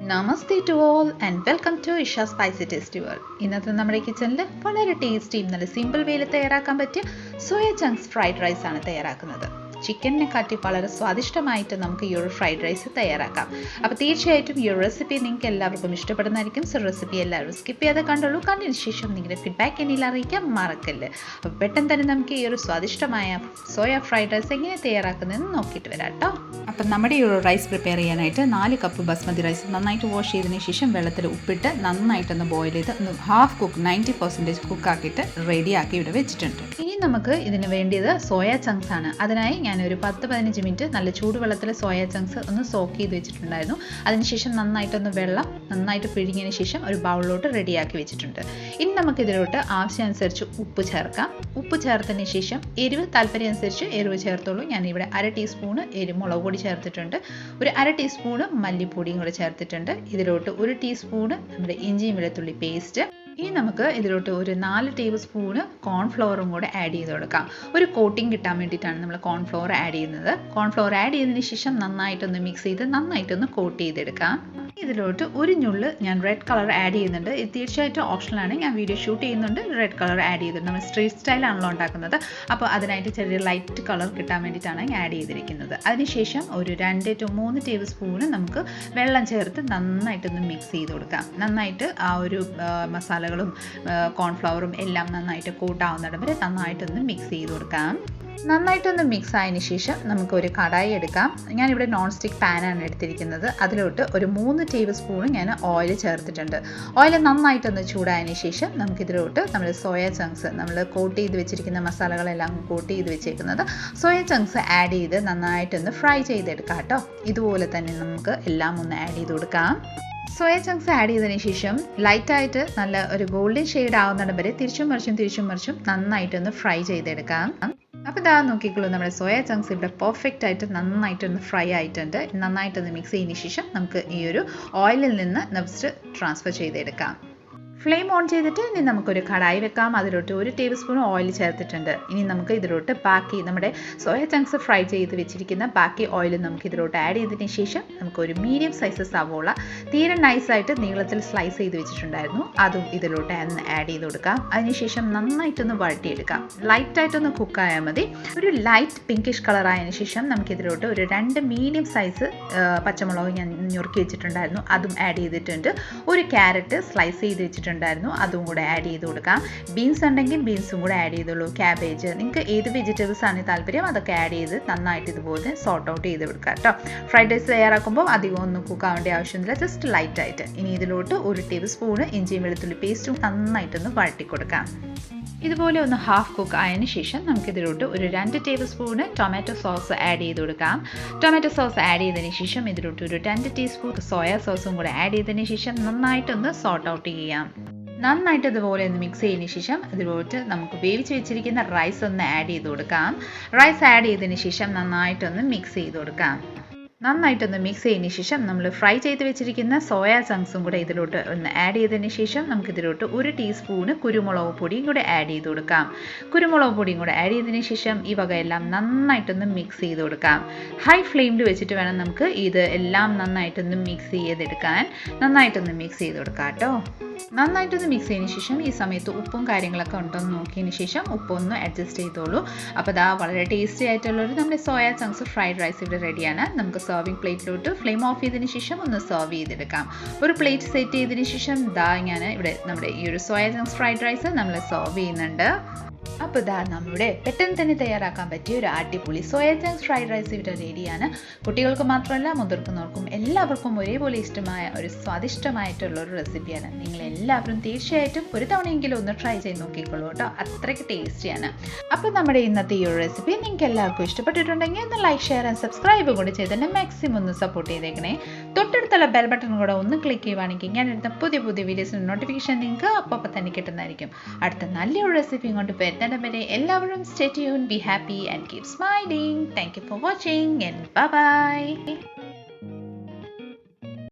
Namaste to all and welcome to Isha spicy tasty world. ഇന്നത്തെ നമ്മുടെ കിച്ചണിൽ വളരെ ടേസ്റ്റിയും നല്ല സിമ്പിൾ വേയിൽ തയ്യാറാക്കാൻ പറ്റിയ സോയ ചങ്ക്സ് ഫ്രൈഡ് റൈസ് ആണ് തയ്യാറാക്കുന്നത്. ചിക്കനെ കാട്ടി വളരെ സ്വാദിഷ്ടമായിട്ട് നമുക്ക് ഈ ഒരു ഫ്രൈഡ് റൈസ് തയ്യാറാക്കാം. അപ്പോൾ തീർച്ചയായിട്ടും ഈ ഒരു റെസിപ്പി നിങ്ങൾക്ക് എല്ലാവർക്കും ഇഷ്ടപ്പെടുന്നതായിരിക്കും. സോ റെസിപ്പി എല്ലാവരും സ്കിപ്പ് ചെയ്യാതെ കണ്ടുള്ളൂ. കണ്ടതിന് ശേഷം നിങ്ങളുടെ ഫീഡ്ബാക്ക് എന്നിൽ അറിയിക്കാൻ മറക്കല്ല്. അപ്പോൾ പെട്ടെന്ന് തന്നെ നമുക്ക് ഈ ഒരു സ്വാദിഷ്ടമായ സോയ ഫ്രൈഡ് റൈസ് എങ്ങനെ തയ്യാറാക്കുന്നതെന്ന് നോക്കിയിട്ട് വരാം കേട്ടോ. അപ്പം നമ്മുടെ ഈ ഒരു റൈസ് പ്രിപ്പയർ ചെയ്യാനായിട്ട് 4 കപ്പ് ബസ്മതി റൈസ് നന്നായിട്ട് വാഷ് ചെയ്തതിന് ശേഷം വെള്ളത്തിൽ ഉപ്പിട്ട് നന്നായിട്ടൊന്ന് ബോയിൽ ചെയ്ത് ഒന്ന് ഹാഫ് കുക്ക് 90% കുക്കാക്കിയിട്ട് റെഡിയാക്കി ഇവിടെ വെച്ചിട്ടുണ്ട്. ഇനി നമുക്ക് ഇതിന് വേണ്ടിയത് സോയ ചങ്ക്സ് ആണ്. അതിനായി ഞാനൊരു 10-15 മിനിറ്റ് നല്ല ചൂടുവെള്ളത്തിൽ സോയ ചങ്ക്സ് ഒന്ന് സോക്ക് ചെയ്ത് വെച്ചിട്ടുണ്ടായിരുന്നു. അതിനുശേഷം നന്നായിട്ടൊന്ന് വെള്ളം നന്നായിട്ട് പിഴിഞ്ഞതിന് ശേഷം ഒരു ബൗളിലോട്ട് റെഡിയാക്കി വെച്ചിട്ടുണ്ട്. ഇനി നമുക്ക് ഇതിലോട്ട് ആവശ്യമനുസരിച്ച് ഉപ്പ് ചേർക്കാം. ഉപ്പ് ചേർത്തതിന് ശേഷം എരിവ് താല്പര്യം അനുസരിച്ച് എരിവ് ചേർത്തോളൂ. ഞാനിവിടെ 1/2 ടീസ്പൂണ് മുളക് പൊടി ചേർത്തിട്ടുണ്ട്. ഒരു 1/2 ടീസ്പൂണ് മല്ലിപ്പൊടിയും കൂടെ ചേർത്തിട്ടുണ്ട്. ഇതിലോട്ട് 1 ടീസ്പൂണ് നമ്മുടെ ഇഞ്ചിയും വെളുത്തുള്ളി പേസ്റ്റ്. ഇനി നമുക്ക് ഇതിലോട്ട് ഒരു 4 ടേബിൾ സ്പൂണ് കോൺഫ്ലവറും കൂടെ ആഡ് ചെയ്ത് കൊടുക്കാം. ഒരു കോട്ടിങ് കിട്ടാൻ വേണ്ടിയിട്ടാണ് നമ്മൾ കോൺഫ്ലവർ ആഡ് ചെയ്യുന്നത്. കോൺഫ്ലവർ ആഡ് ചെയ്തതിന് ശേഷം നന്നായിട്ടൊന്ന് മിക്സ് ചെയ്ത് നന്നായിട്ടൊന്ന് കോട്ട് ചെയ്തെടുക്കാം. ഇതിലോട്ട് ഒരു ഞുള്ള് ഞാൻ റെഡ് കളർ ആഡ് ചെയ്യുന്നുണ്ട്. ഇത് തീർച്ചയായിട്ടും ഓപ്ഷനാണ്. ഞാൻ വീഡിയോ ഷൂട്ട് ചെയ്യുന്നുണ്ട്, റെഡ് കളർ ആഡ് ചെയ്തിട്ടുണ്ട്. നമ്മൾ സ്ട്രീറ്റ് സ്റ്റൈലാണല്ലോ ഉണ്ടാക്കുന്നത്. അപ്പോൾ അതിനായിട്ട് ചെറിയ ലൈറ്റ് കളർ കിട്ടാൻ വേണ്ടിയിട്ടാണ് ഞാൻ ആഡ് ചെയ്തിരിക്കുന്നത്. അതിനുശേഷം ഒരു 2 to 3 ടേബിൾ സ്പൂണ് നമുക്ക് വെള്ളം ചേർത്ത് നന്നായിട്ടൊന്ന് മിക്സ് ചെയ്ത് കൊടുക്കാം. നന്നായിട്ട് ആ ഒരു മസാലകളും കോൺഫ്ലവറും എല്ലാം നന്നായിട്ട് കൂട്ടാവുന്നിടം വരെ നന്നായിട്ടൊന്ന് മിക്സ് ചെയ്ത് കൊടുക്കാം. നന്നായിട്ടൊന്ന് മിക്സ് ആയതിന് ശേഷം നമുക്കൊരു കടായി എടുക്കാം. ഞാനിവിടെ നോൺ സ്റ്റിക്ക് പാനാണ് എടുത്തിരിക്കുന്നത്. അതിലോട്ട് ഒരു 3 ടേബിൾ സ്പൂൺ ഞാൻ ഓയിൽ ചേർത്തിട്ടുണ്ട്. ഓയിൽ നന്നായിട്ടൊന്ന് ചൂടായതിന് ശേഷം നമുക്കിതിലോട്ട് നമ്മൾ സോയ ചങ്ക്സ് നമ്മൾ കോട്ട് ചെയ്ത് വെച്ചിരിക്കുന്ന മസാലകളെല്ലാം കോട്ട് ചെയ്ത് വെച്ചേക്കുന്നത് സോയ ചങ്ക്സ് ആഡ് ചെയ്ത് നന്നായിട്ടൊന്ന് ഫ്രൈ ചെയ്തെടുക്കാം കേട്ടോ. ഇതുപോലെ തന്നെ നമുക്ക് എല്ലാം ഒന്ന് ആഡ് ചെയ്ത് കൊടുക്കാം. സോയ ചങ്ക്സ് ആഡ് ചെയ്തതിന് ശേഷം ലൈറ്റായിട്ട് നല്ല ഒരു ഗോൾഡൻ ഷെയ്ഡ് ആവുന്നിടം വരെ തിരിച്ചും മറിച്ചും നന്നായിട്ടൊന്ന് ഫ്രൈ ചെയ്തെടുക്കാം. അപ്പോൾ ഇതാ നോക്കിക്കോളൂ, നമ്മുടെ സോയ ചങ്ക്സ് ഇവിടെ പെർഫെക്റ്റ് ആയിട്ട് നന്നായിട്ടൊന്ന് ഫ്രൈ ആയിട്ടുണ്ട്. നന്നായിട്ടൊന്ന് മിക്സ് ചെയ്തതിന് ശേഷം നമുക്ക് ഈ ഒരു ഓയിലിൽ നിന്ന് നെക്സ്റ്റ് ട്രാൻസ്ഫർ ചെയ്തെടുക്കാം. ഫ്ലെയിം ഓൺ ചെയ്തിട്ട് ഇനി നമുക്കൊരു കടായി വെക്കാം. അതിലോട്ട് 1 ടേബിൾ സ്പൂൺ ഓയിൽ ചേർത്തിട്ടുണ്ട്. ഇനി നമുക്ക് ഇതിലോട്ട് ബാക്കി നമ്മുടെ സോയ ചങ്ക്സ് ഫ്രൈ ചെയ്ത് വെച്ചിരിക്കുന്ന ബാക്കി ഓയിൽ നമുക്ക് ഇതിലോട്ട് ആഡ് ചെയ്തതിന് ശേഷം നമുക്കൊരു മീഡിയം സൈസ് സവോള തീരെ നൈസായിട്ട് നീളത്തിൽ സ്ലൈസ് ചെയ്ത് വെച്ചിട്ടുണ്ടായിരുന്നു. അതും ഇതിലോട്ട് ആഡ് ചെയ്ത് കൊടുക്കാം. അതിനുശേഷം നന്നായിട്ടൊന്ന് വഴട്ടിയെടുക്കാം. ലൈറ്റായിട്ടൊന്ന് കുക്കായാൽ മതി. ഒരു ലൈറ്റ് പിങ്കിഷ് കളർ ആയതിനു ശേഷം നമുക്കിതിലോട്ട് ഒരു 2 മീഡിയം സൈസ് പച്ചമുളക് ഞാൻ ഞുറുക്കി വെച്ചിട്ടുണ്ടായിരുന്നു. അതും ആഡ് ചെയ്തിട്ടുണ്ട്. ഒരു ക്യാരറ്റ് സ്ലൈസ് ചെയ്ത് വെച്ചിട്ടുണ്ട് ണ്ടായിരുന്നു, അതും കൂടെ ആഡ് ചെയ്ത് കൊടുക്കാം. ബീൻസ് ഉണ്ടെങ്കിൽ ബീൻസും കൂടെ ആഡ് ചെയ്തോളൂ. ക്യാബേജ്, നിങ്ങൾക്ക് ഏത് വെജിറ്റബിൾസ് ആണ് താല്പര്യം അതൊക്കെ ആഡ് ചെയ്ത് നന്നായിട്ട് ഇതുപോലെ സോർട്ട് ഔട്ട് ചെയ്ത് കൊടുക്കാം കേട്ടോ. ഫ്രൈഡ് റൈസ് തയ്യാറാക്കുമ്പോൾ അധികം ഒന്നും കുക്കാവേണ്ട ആവശ്യമില്ല, ജസ്റ്റ് ലൈറ്റ് ആയിട്ട്. ഇനി ഇതിലോട്ട് 1 ടേബിൾ സ്പൂണ് ഇഞ്ചിയും വെളുത്തുള്ളി പേസ്റ്റും നന്നായിട്ടൊന്ന് വഴറ്റി കൊടുക്കാം. ഇതുപോലെ ഒന്ന് ഹാഫ് കുക്ക് ആയതിനു ശേഷം നമുക്കിതിലോട്ട് ഒരു 2 table spoon tomato sauce add ചെയ്ത് കൊടുക്കാം. ടൊമാറ്റോ സോസ് ആഡ് ചെയ്തതിന് ശേഷം ഇതിലോട്ട് ഒരു 2 ടീസ്പൂൺ സോയ സോസും കൂടെ ആഡ് ചെയ്തതിന് ശേഷം നന്നായിട്ടൊന്ന് സോർട്ട് ഔട്ട് ചെയ്യാം. നന്നായിട്ട് ഇതുപോലെ ഒന്ന് മിക്സ് ചെയ്തതിന് ശേഷം ഇതിലോട്ട് നമുക്ക് വേവിച്ച് വെച്ചിരിക്കുന്ന റൈസ് ഒന്ന് ആഡ് ചെയ്ത് കൊടുക്കാം. റൈസ് ആഡ് ചെയ്തതിന് ശേഷം നന്നായിട്ടൊന്ന് മിക്സ് ചെയ്ത് കൊടുക്കാം. നന്നായിട്ടൊന്ന് മിക്സ് ചെയ്തതിന് ശേഷം നമ്മൾ ഫ്രൈ ചെയ്ത് വെച്ചിരിക്കുന്ന സോയ ചങ്ക്സും കൂടെ ഇതിലോട്ട് ഒന്ന് ആഡ് ചെയ്തതിന് ശേഷം നമുക്കിതിലോട്ട് 1 ടീസ്പൂണ് കുരുമുളക് പൊടിയും കൂടെ ആഡ് ചെയ്ത് കൊടുക്കാം. കുരുമുളക് പൊടിയും കൂടെ ആഡ് ചെയ്തതിന് ശേഷം ഈ വകയെല്ലാം നന്നായിട്ടൊന്ന് മിക്സ് ചെയ്ത് കൊടുക്കാം. ഹൈ ഫ്ലെയിമിൽ വെച്ചിട്ട് വേണം നമുക്ക് ഇത് എല്ലാം നന്നായിട്ടൊന്ന് മിക്സ് ചെയ്തെടുക്കാൻ. നന്നായിട്ടൊന്ന് മിക്സ് ചെയ്ത് കൊടുക്കാം കേട്ടോ. നന്നായിട്ടൊന്ന് മിക്സ് ചെയ്തതിന് ശേഷം ഈ സമയത്ത് ഉപ്പും കാര്യങ്ങളൊക്കെ ഉണ്ടോയെന്ന് നോക്കിയതിന് ശേഷം ഉപ്പൊന്ന് അഡ്ജസ്റ്റ് ചെയ്തോളൂ. അപ്പോൾ ഇതാ വളരെ ടേസ്റ്റി ആയിട്ടുള്ളൊരു നമ്മുടെ സോയ ചങ്ക്സ് ഫ്രൈഡ് റൈസ് ഇവിടെ റെഡിയാണ്. നമുക്ക് സർവിങ് പ്ലേറ്റിലോട്ട് ഫ്ലെയിം ഓഫ് ചെയ്തതിന് ശേഷം ഒന്ന് സെർവ് ചെയ്തെടുക്കാം. ഒരു പ്ലേറ്റ് സെറ്റ് ചെയ്തതിന് ശേഷം ഇതാ ഞാൻ ഇവിടെ നമ്മുടെ ഈ ഒരു സോയ ചങ്ക്സ് ഫ്രൈഡ് റൈസ് നമ്മൾ സെർവ് ചെയ്യുന്നുണ്ട്. അപ്പോൾ ഇതാ നമ്മുടെ പെട്ടെന്ന് തന്നെ തയ്യാറാക്കാൻ പറ്റിയ ഒരു അടിപൊളി സോയ ചങ്ക്സ് ഫ്രൈഡ് റൈസ് ഇവിടെ റെഡിയാണ്. കുട്ടികൾക്ക് മാത്രമല്ല മുതിർക്കുന്നവർക്കും എല്ലാവർക്കും ഒരേപോലെ ഇഷ്ടമായ ഒരു സ്വാദിഷ്ടമായിട്ടുള്ള ഒരു റെസിപ്പിയാണ്. നിങ്ങൾ എല്ലാവരും തീർച്ചയായിട്ടും ഒരു തവണയെങ്കിലും ഒന്ന് ട്രൈ ചെയ്ത് നോക്കിക്കോളൂ കേട്ടോ. അത്രയ്ക്ക് ടേസ്റ്റിയാണ്. അപ്പോൾ നമ്മുടെ ഇന്നത്തെ ഈ ഒരു റെസിപ്പി നിങ്ങൾക്ക് എല്ലാവർക്കും ഇഷ്ടപ്പെട്ടിട്ടുണ്ടെങ്കിൽ ഒന്ന് ലൈക്ക്, ഷെയർ ആൻഡ് സബ്സ്ക്രൈബ് കൂടി ചെയ്തിട്ട് മാക്സിമം ഒന്ന് സപ്പോർട്ട് ചെയ്തേക്കണേ. തൊട്ടടുത്തുള്ള ബെൽ ബട്ടൺ കൂടെ ഒന്ന് ക്ലിക്ക് ചെയ്യുവാണെങ്കിൽ ഞാൻ എടുത്ത പുതിയ വീഡിയോസിന് നോട്ടിഫിക്കേഷൻ നിങ്ങൾക്ക് അപ്പോൾ തന്നെ കിട്ടുന്നതായിരിക്കും. അടുത്ത നല്ലൊരു റെസിപ്പി കൊണ്ട് വരുന്നത് വരെ എല്ലാവരും stay tuned, be happy and keep smiling. Thank you for watching and bye bye.